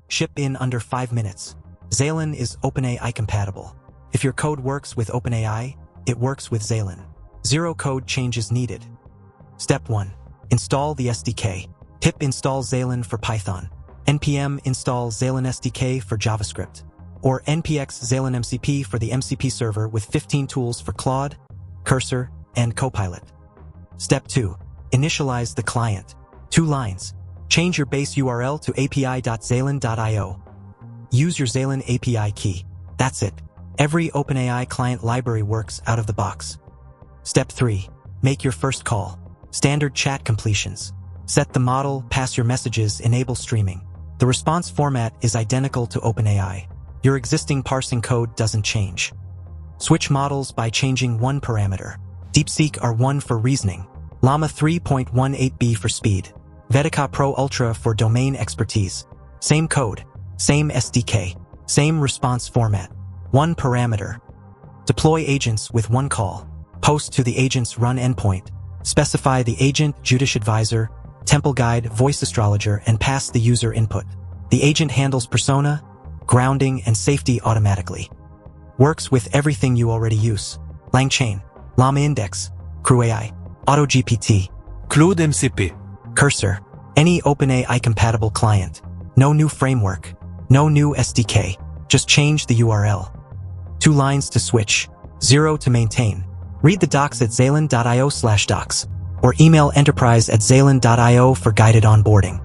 Ship in under 5 minutes. XALEN is OpenAI compatible. If your code works with OpenAI, it works with XALEN. Zero code changes needed. Step 1. Install the SDK. Pip install XALEN for Python. npm install XALEN SDK for JavaScript. Or npx XALEN MCP for the MCP server with 15 tools for Claude, Cursor, and Copilot. Step 2. Initialize the client. 2 lines. Change your base URL to api.xalen.io. Use your XALEN API key. That's it. Every OpenAI client library works out of the box. Step 3. Make your first call. Standard chat completions. Set the model, pass your messages, enable streaming. The response format is identical to OpenAI. Your existing parsing code doesn't change. Switch models by changing one parameter. DeepSeek R1 for reasoning. Llama 3.18b for speed. Vetica Pro Ultra for domain expertise. Same code, same SDK, same response format. One parameter. Deploy agents with one call. Post to the agent's run endpoint. Specify the agent, Judish Advisor, Temple Guide, Voice Astrologer, and pass the user input. The agent handles persona, grounding, and safety automatically. Works with everything you already use. LangChain, Llama Index, CrewAI, AutoGPT, Claude MCP, Cursor, any OpenAI-compatible client. No new framework, no new SDK, just change the URL. 2 lines to switch, 0 to maintain. Read the docs at xalen.io/docs, or email enterprise@xalen.io for guided onboarding.